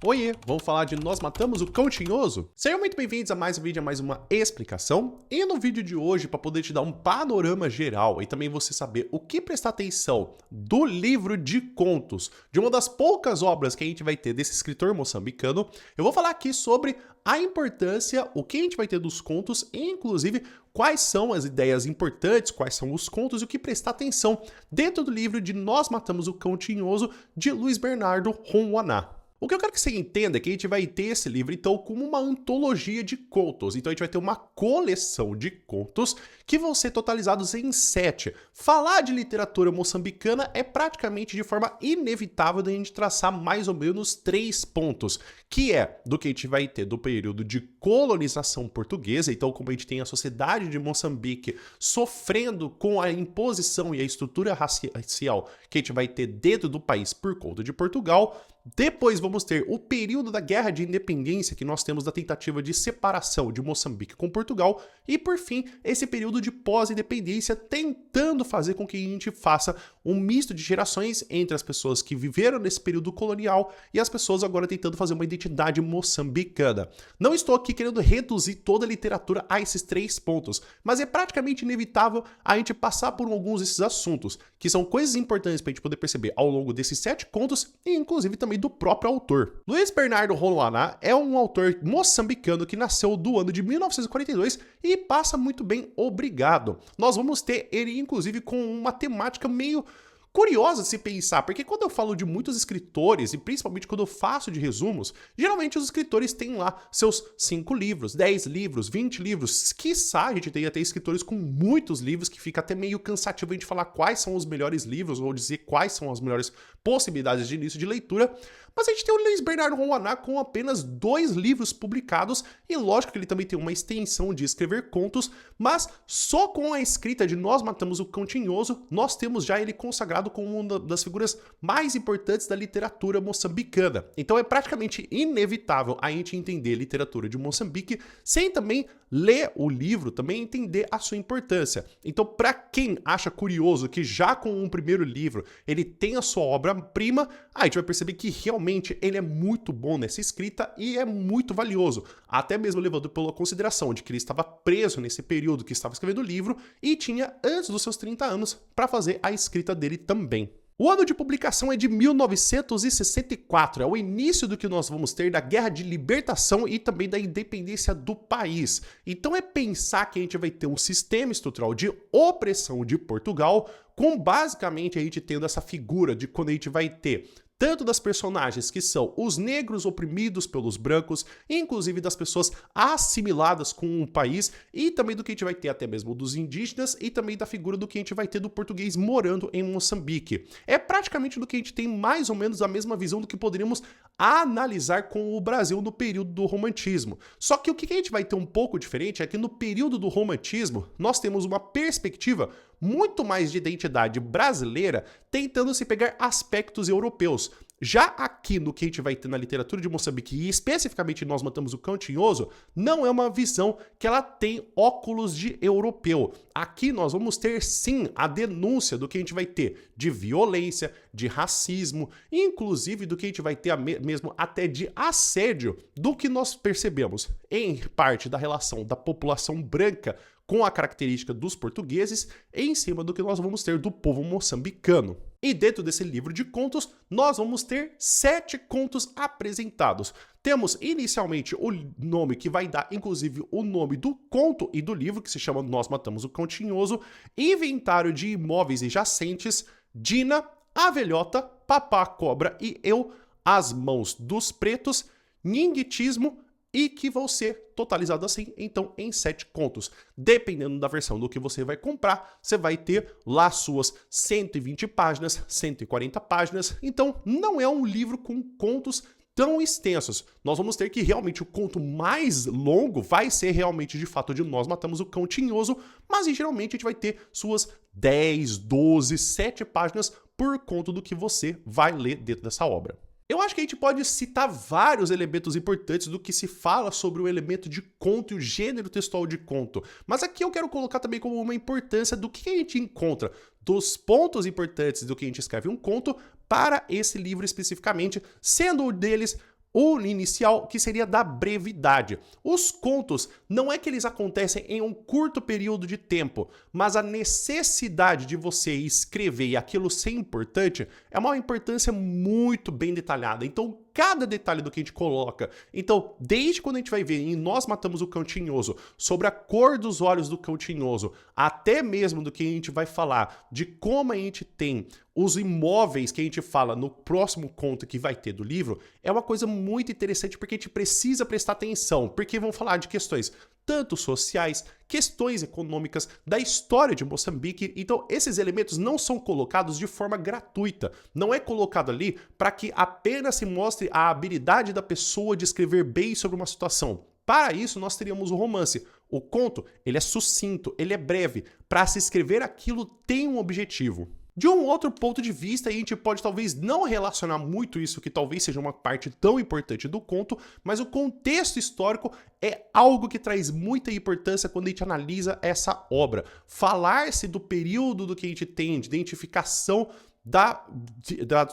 Oiê, vamos falar de Nós Matamos o Cão Tinhoso? Sejam muito bem-vindos a mais um vídeo, a mais uma explicação. E no vídeo de hoje, para poder te dar um panorama geral e também você saber o que prestar atenção do livro de contos, de uma das poucas obras que a gente vai ter desse escritor moçambicano, eu vou falar aqui sobre a importância, o que a gente vai ter dos contos e, inclusive, quais são as ideias importantes, quais são os contos e o que prestar atenção dentro do livro de Nós Matamos o Cão Tinhoso, de Luiz Bernardo Ronwaná. O que eu quero que você entenda é que a gente vai ter esse livro, então, como uma antologia de contos. Então, a gente vai ter uma coleção de contos que vão ser totalizados em 7. Falar de literatura moçambicana é praticamente de forma inevitável da gente traçar mais ou menos 3 pontos, que é do que a gente vai ter do período de colonização portuguesa, então, como a gente tem a sociedade de Moçambique sofrendo com a imposição e a estrutura racial que a gente vai ter dentro do país por conta de Portugal. Depois vamos ter o período da Guerra de Independência, que nós temos da tentativa de separação de Moçambique com Portugal, e por fim, esse período de pós-independência, tentando fazer com que a gente faça um misto de gerações entre as pessoas que viveram nesse período colonial e as pessoas agora tentando fazer uma identidade moçambicana. Não estou aqui querendo reduzir toda a literatura a esses 3 pontos, mas é praticamente inevitável a gente passar por alguns desses assuntos, que são coisas importantes para a gente poder perceber ao longo desses 7 contos e inclusive também do próprio autor. Luiz Bernardo Ronwaná é um autor moçambicano que nasceu do ano de 1942 e passa muito bem, obrigado. Nós vamos ter ele, inclusive, com uma temática meio curiosa de se pensar, porque quando eu falo de muitos escritores, e principalmente quando eu faço de resumos, geralmente os escritores têm lá seus 5 livros, 10 livros, 20 livros, quiçá a gente tem até escritores com muitos livros, que fica até meio cansativo a gente falar quais são os melhores livros, ou dizer quais são as melhores possibilidades de início de leitura, mas a gente tem o Luiz Bernardo Ronwaná com apenas 2 livros publicados, e lógico que ele também tem uma extensão de escrever contos, mas só com a escrita de Nós Matamos o Cão Tinhoso, nós temos já ele consagrado como uma das figuras mais importantes da literatura moçambicana. Então é praticamente inevitável a gente entender literatura de Moçambique sem também ler o livro, também entender a sua importância. Então, para quem acha curioso que já com um primeiro livro ele tem a sua obra-prima, a gente vai perceber que realmente ele é muito bom nessa escrita e é muito valioso, até mesmo levando pela consideração de que ele estava preso nesse período que estava escrevendo o livro e tinha antes dos seus 30 anos para fazer a escrita dele também. O ano de publicação é de 1964, é o início do que nós vamos ter da Guerra de Libertação e também da independência do país. Então é pensar que a gente vai ter um sistema estrutural de opressão de Portugal, com basicamente a gente tendo essa figura de quando a gente vai ter tanto das personagens que são os negros oprimidos pelos brancos, inclusive das pessoas assimiladas com o país, e também do que a gente vai ter até mesmo dos indígenas, e também da figura do que a gente vai ter do português morando em Moçambique. É praticamente do que a gente tem mais ou menos a mesma visão do que poderíamos analisar com o Brasil no período do romantismo. Só que o que a gente vai ter um pouco diferente é que no período do romantismo, nós temos uma perspectiva muito mais de identidade brasileira, tentando se pegar aspectos europeus. Já aqui no que a gente vai ter na literatura de Moçambique, e especificamente Nós Matamos o Cão Tinhoso, não é uma visão que ela tem óculos de europeu. Aqui nós vamos ter sim a denúncia do que a gente vai ter de violência, de racismo, inclusive do que a gente vai ter mesmo até de assédio, do que nós percebemos em parte da relação da população branca com a característica dos portugueses, em cima do que nós vamos ter do povo moçambicano. E dentro desse livro de contos, nós vamos ter 7 contos apresentados. Temos inicialmente o nome que vai dar, inclusive, o nome do conto e do livro, que se chama Nós Matamos o Cão Tinhoso, Inventário de Imóveis e Jacentes, Dina, a Velhota, Papá Cobra e Eu, As Mãos dos Pretos, Ninguitismo, e que vão ser totalizados assim, então, em 7 contos. Dependendo da versão do que você vai comprar, você vai ter lá suas 120 páginas, 140 páginas, então não é um livro com contos tão extensos. Nós vamos ter que realmente o conto mais longo vai ser realmente de fato de Nós Matamos o Cão Tinhoso, mas geralmente a gente vai ter suas 10, 12, 7 páginas por conta do que você vai ler dentro dessa obra. Eu acho que a gente pode citar vários elementos importantes do que se fala sobre o elemento de conto e o gênero textual de conto, mas aqui eu quero colocar também como uma importância do que a gente encontra, dos pontos importantes do que a gente escreve um conto para esse livro especificamente, sendo um deles o inicial, que seria da brevidade. Os contos não é que eles acontecem em um curto período de tempo, mas a necessidade de você escrever e aquilo ser importante é uma importância muito bem detalhada. Então, cada detalhe do que a gente coloca. Então, desde quando a gente vai ver em Nós Matamos o Cão Tinhoso, sobre a cor dos olhos do cão tinhoso, até mesmo do que a gente vai falar de como a gente tem os imóveis que a gente fala no próximo conto que vai ter do livro, é uma coisa muito interessante porque a gente precisa prestar atenção, porque vão falar de questões tanto sociais, questões econômicas, da história de Moçambique. Então, esses elementos não são colocados de forma gratuita. Não é colocado ali para que apenas se mostre a habilidade da pessoa de escrever bem sobre uma situação. Para isso, nós teríamos o romance. O conto, ele é sucinto, ele é breve. Para se escrever aquilo tem um objetivo. De um outro ponto de vista, a gente pode talvez não relacionar muito isso, que talvez seja uma parte tão importante do conto, mas o contexto histórico é algo que traz muita importância quando a gente analisa essa obra. Falar-se do período do que a gente tem, de identificação da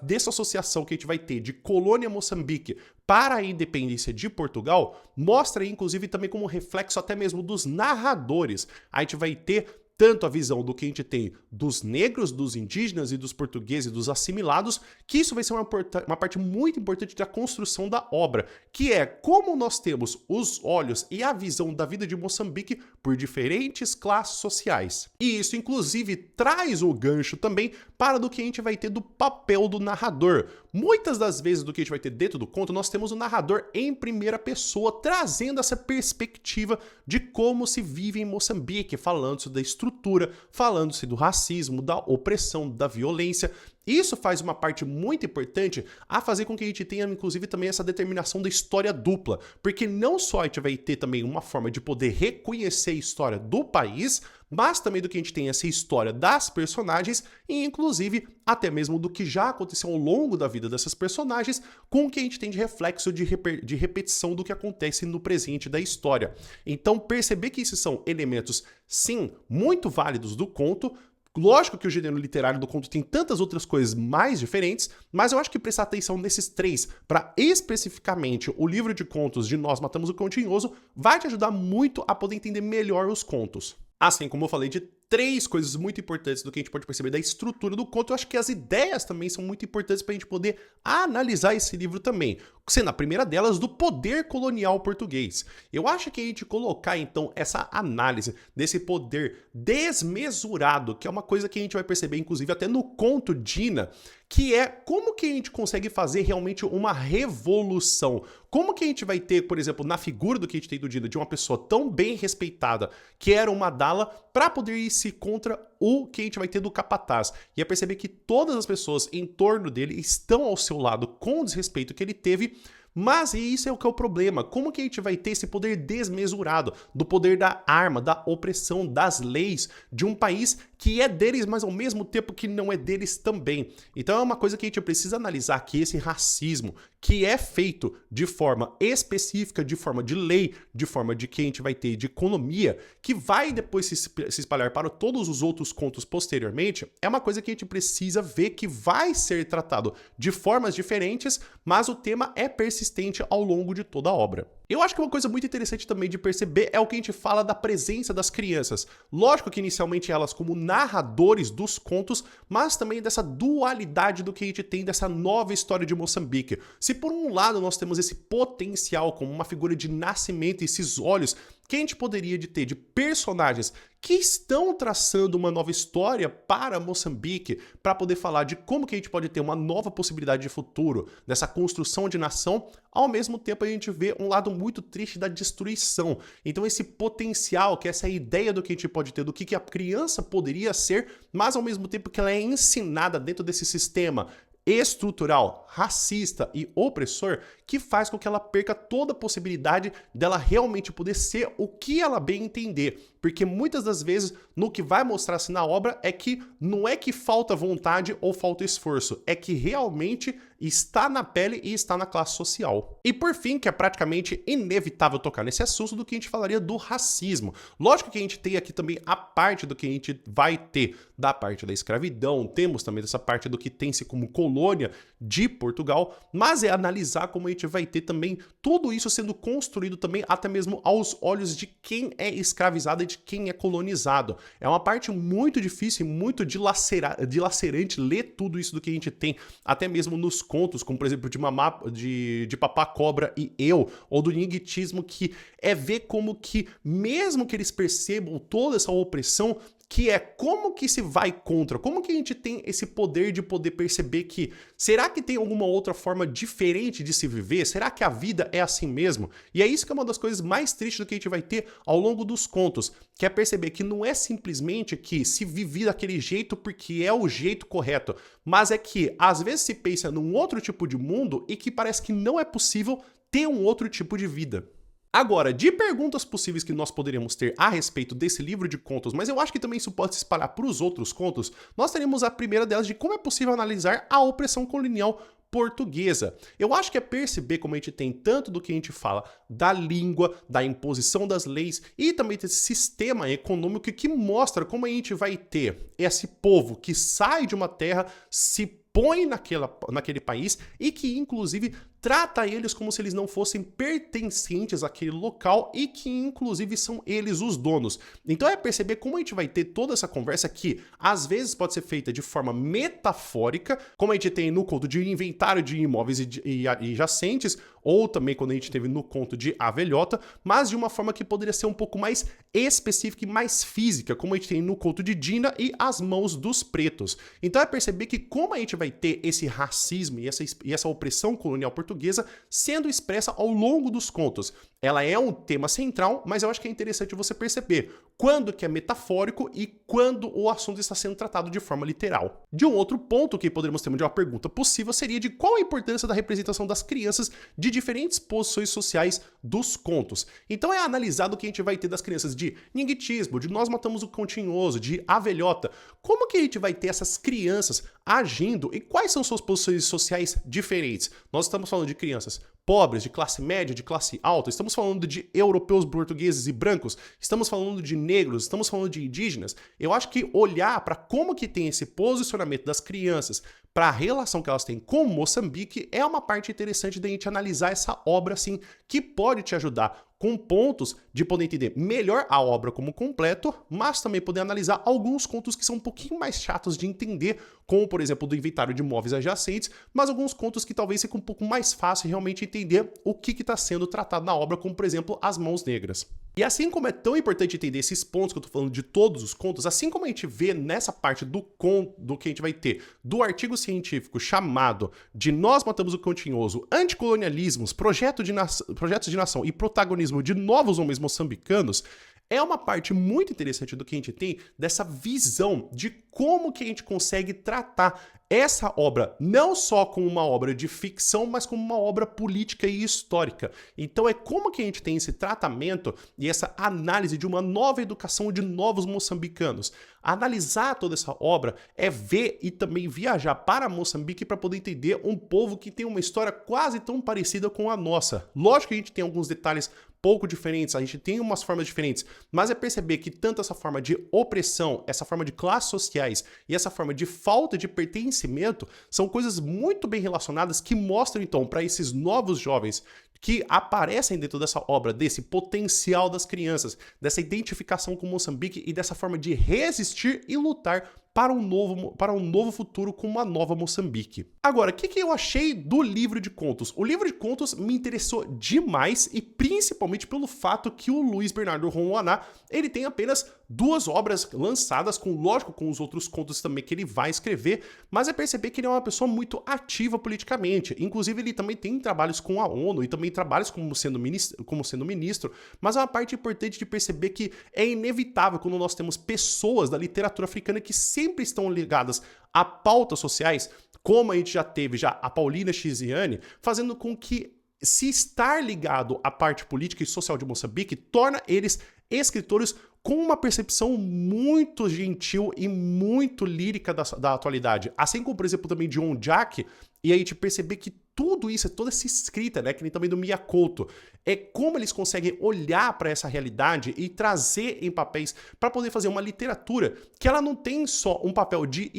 desassociação que a gente vai ter de colônia Moçambique para a independência de Portugal, mostra inclusive também como reflexo até mesmo dos narradores. A gente vai ter tanto a visão do que a gente tem dos negros, dos indígenas e dos portugueses, dos assimilados, que isso vai ser uma parte muito importante da construção da obra, que é como nós temos os olhos e a visão da vida de Moçambique por diferentes classes sociais. E isso, inclusive, traz o gancho também para do que a gente vai ter do papel do narrador. Muitas das vezes do que a gente vai ter dentro do conto, nós temos o narrador em primeira pessoa, trazendo essa perspectiva de como se vive em Moçambique, falando da estrutura, falando-se do racismo, da opressão, da violência. Isso faz uma parte muito importante a fazer com que a gente tenha, inclusive, também essa determinação da história dupla, porque não só a gente vai ter também uma forma de poder reconhecer a história do país, mas também do que a gente tem essa história das personagens e, inclusive, até mesmo do que já aconteceu ao longo da vida dessas personagens, com o que a gente tem de reflexo de repetição do que acontece no presente da história. Então, perceber que esses são elementos, sim, muito válidos do conto. Lógico que o gênero literário do conto tem tantas outras coisas mais diferentes, mas eu acho que prestar atenção nesses três, para especificamente o livro de contos de Nós Matamos o Cão Tinhoso, vai te ajudar muito a poder entender melhor os contos. Assim como eu falei de três coisas muito importantes do que a gente pode perceber da estrutura do conto, eu acho que as ideias também são muito importantes para a gente poder analisar esse livro também, sendo a primeira delas do poder colonial português. Eu acho que a gente colocar então essa análise desse poder desmesurado, que é uma coisa que a gente vai perceber inclusive até no conto Dina, que é como que a gente consegue fazer realmente uma revolução. Como que a gente vai ter, por exemplo, na figura do que a gente tem do Dina, de uma pessoa tão bem respeitada, que era uma Dala, para poder ir se contra o que a gente vai ter do capataz. E é perceber que todas as pessoas em torno dele estão ao seu lado com o desrespeito que ele teve. Mas isso é o que é o problema. Como que a gente vai ter esse poder desmesurado do poder da arma, da opressão, das leis de um país que é deles, mas ao mesmo tempo que não é deles também? Então é uma coisa que a gente precisa analisar, que esse racismo que é feito de forma específica, de forma de lei, de forma de que a gente vai ter de economia, que vai depois se espalhar para todos os outros contos posteriormente, é uma coisa que a gente precisa ver que vai ser tratado de formas diferentes, mas o tema é persistente ao longo de toda a obra. Eu acho que uma coisa muito interessante também de perceber é o que a gente fala da presença das crianças. Lógico que inicialmente elas como narradores dos contos, mas também dessa dualidade do que a gente tem dessa nova história de Moçambique. Se por um lado nós temos esse potencial como uma figura de nascimento e esses olhos que a gente poderia ter de personagens que estão traçando uma nova história para Moçambique, para poder falar de como que a gente pode ter uma nova possibilidade de futuro, dessa construção de nação, ao mesmo tempo a gente vê um lado muito triste da destruição. Então esse potencial, que é essa ideia do que a gente pode ter, do que a criança poderia ser, mas ao mesmo tempo que ela é ensinada dentro desse sistema estrutural, racista e opressor, que faz com que ela perca toda a possibilidade dela realmente poder ser o que ela bem entender. Porque muitas das vezes, no que vai mostrar-se na obra, é que não é que falta vontade ou falta esforço, é que realmente está na pele e está na classe social. E por fim, que é praticamente inevitável tocar nesse assunto, do que a gente falaria do racismo. Lógico que a gente tem aqui também a parte do que a gente vai ter da parte da escravidão, temos também dessa parte do que tem-se como colônia de Portugal, mas é analisar como a gente vai ter também tudo isso sendo construído também até mesmo aos olhos de quem é escravizado e de quem é colonizado. É uma parte muito difícil e muito dilacerante ler tudo isso do que a gente tem, até mesmo nos contos, como por exemplo de Papá Cobra e Eu, ou do Nigtismo, que é ver como que, mesmo que eles percebam toda essa opressão, que é como que se vai contra, como que a gente tem esse poder de poder perceber que, será que tem alguma outra forma diferente de se viver? Será que a vida é assim mesmo? E é isso que é uma das coisas mais tristes do que a gente vai ter ao longo dos contos, que é perceber que não é simplesmente que se vive daquele jeito porque é o jeito correto, mas é que às vezes se pensa num outro tipo de mundo e que parece que não é possível ter um outro tipo de vida. Agora, de perguntas possíveis que nós poderíamos ter a respeito desse livro de contos, mas eu acho que também isso pode se espalhar para os outros contos, nós teremos a primeira delas de como é possível analisar a opressão colonial portuguesa. Eu acho que é perceber como a gente tem tanto do que a gente fala da língua, da imposição das leis e também desse sistema econômico que mostra como a gente vai ter esse povo que sai de uma terra, se põe naquele país e que inclusive trata eles como se eles não fossem pertencentes àquele local e que inclusive são eles os donos. Então é perceber como a gente vai ter toda essa conversa que às vezes pode ser feita de forma metafórica, como a gente tem no conto de inventário de imóveis e adjacentes, ou também quando a gente teve no conto de A Velhota, mas de uma forma que poderia ser um pouco mais específica e mais física, como a gente tem no conto de Dina e As Mãos dos Pretos. Então é perceber que como a gente vai ter esse racismo e essa opressão colonial portuguesa sendo expressa ao longo dos contos. Ela é um tema central, mas eu acho que é interessante você perceber quando que é metafórico e quando o assunto está sendo tratado de forma literal. De um outro ponto que poderíamos ter de uma pergunta possível seria de qual a importância da representação das crianças de diferentes posições sociais dos contos. Então é analisado o que a gente vai ter das crianças de Nigtismo, de Nós Matamos o Cão Tinhoso, de A Velhota. Como que a gente vai ter essas crianças agindo e quais são suas posições sociais diferentes? Nós estamos falando de crianças pobres, de classe média, de classe alta, estamos falando de europeus, portugueses e brancos, estamos falando de negros, estamos falando de indígenas. Eu acho que olhar para como que tem esse posicionamento das crianças, para a relação que elas têm com Moçambique, é uma parte interessante da gente analisar essa obra assim, que pode te ajudar com pontos de poder entender melhor a obra como completo, mas também poder analisar alguns contos que são um pouquinho mais chatos de entender, como por exemplo do inventário de móveis adjacentes, mas alguns contos que talvez fique um pouco mais fácil realmente entender o que está sendo tratado na obra, como por exemplo As Mãos Negras. E assim como é tão importante entender esses pontos que eu tô falando de todos os contos, assim como a gente vê nessa parte do que a gente vai ter do artigo científico chamado de Nós Matamos o Cão Tinhoso, Anticolonialismos, Projetos de Nação e Protagonismo de Novos Homens Moçambicanos, é uma parte muito interessante do que a gente tem dessa visão de como que a gente consegue tratar essa obra não só como uma obra de ficção, mas como uma obra política e histórica. Então é como que a gente tem esse tratamento e essa análise de uma nova educação de novos moçambicanos. Analisar toda essa obra é ver e também viajar para Moçambique para poder entender um povo que tem uma história quase tão parecida com a nossa. Lógico que a gente tem alguns detalhes pouco diferentes, a gente tem umas formas diferentes, mas é perceber que tanto essa forma de opressão, essa forma de classes sociais e essa forma de falta de pertencimento são coisas muito bem relacionadas que mostram então para esses novos jovens que aparecem dentro dessa obra, desse potencial das crianças, dessa identificação com Moçambique e dessa forma de resistir e lutar para um novo futuro com uma nova Moçambique. Agora, o que eu achei do livro de contos? O livro de contos me interessou demais e principalmente pelo fato que o Luiz Bernardo Romoaná, ele tem apenas 2 obras lançadas, lógico, com os outros contos também que ele vai escrever, mas é perceber que ele é uma pessoa muito ativa politicamente. Inclusive, ele também tem trabalhos com a ONU e também trabalhos como sendo ministro, mas é uma parte importante de perceber que é inevitável quando nós temos pessoas da literatura africana que sempre estão ligadas a pautas sociais, como a gente já teve a Paulina Chiziane, fazendo com que se estar ligado à parte política e social de Moçambique torna eles escritores com uma percepção muito gentil e muito lírica da atualidade. Assim como, por exemplo, também de Jack, e aí te perceber que tudo isso, toda essa escrita, né, que nem também do Miyakoto, é como eles conseguem olhar para essa realidade e trazer em papéis para poder fazer uma literatura que ela não tem só um papel de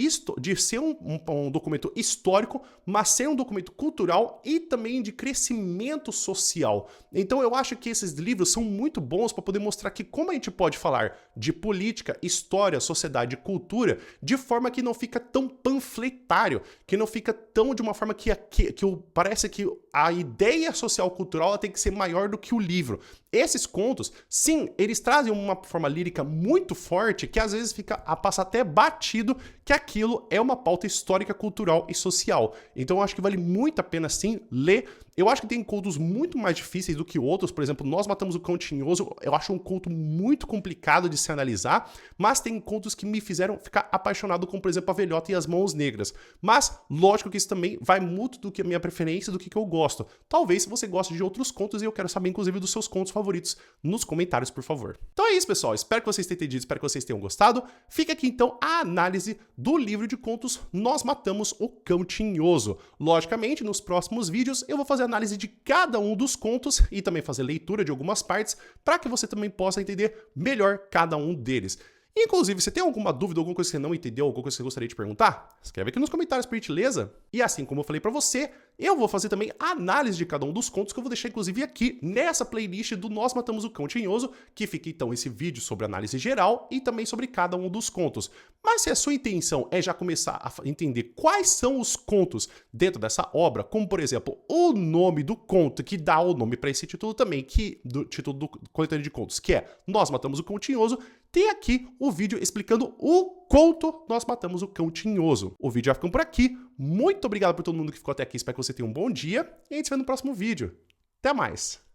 ser um documento histórico, mas ser um documento cultural e também de crescimento social. Então eu acho que esses livros são muito bons para poder mostrar que como a gente pode falar de política, história, sociedade e cultura de forma que não fica tão panfletário, que não fica tão de uma forma que parece que a ideia social cultural ela tem que ser maior do que o livro. Esses contos, sim, eles trazem uma forma lírica muito forte que às vezes passa até batido que aquilo é uma pauta histórica, cultural e social. Então eu acho que vale muito a pena sim ler. Eu acho que tem contos muito mais difíceis do que outros, por exemplo, Nós Matamos o Cão Tinhoso, eu acho um conto muito complicado de se analisar, mas tem contos que me fizeram ficar apaixonado, como por exemplo A Velhota e as Mãos Negras. Mas, lógico que isso também vai muito do que a minha preferência, do que eu gosto. Talvez se você goste de outros contos, e eu quero saber inclusive dos seus contos favoritos nos comentários, por favor. Então é isso, pessoal, espero que vocês tenham entendido, espero que vocês tenham gostado. Fica aqui então a análise do livro de contos Nós Matamos o Cão Tinhoso. Logicamente, nos próximos vídeos eu vou fazer análise de cada um dos contos e também fazer leitura de algumas partes para que você também possa entender melhor cada um deles. Inclusive, se tem alguma dúvida, alguma coisa que você não entendeu, alguma coisa que você gostaria de perguntar, escreve aqui nos comentários, por gentileza. E assim como eu falei pra você, eu vou fazer também a análise de cada um dos contos que eu vou deixar inclusive aqui nessa playlist do Nós Matamos o Cão Tinhoso, que fica então esse vídeo sobre análise geral e também sobre cada um dos contos. Mas se a sua intenção é já começar a entender quais são os contos dentro dessa obra, como por exemplo, o nome do conto que dá o nome para esse título também, do título do coletânea de contos, que é Nós Matamos o Cão Tinhoso, tem aqui o vídeo explicando o conto Nós Matamos o Cão Tinhoso. O vídeo vai ficando por aqui. Muito obrigado por todo mundo que ficou até aqui. Espero que você tenha um bom dia. E a gente se vê no próximo vídeo. Até mais!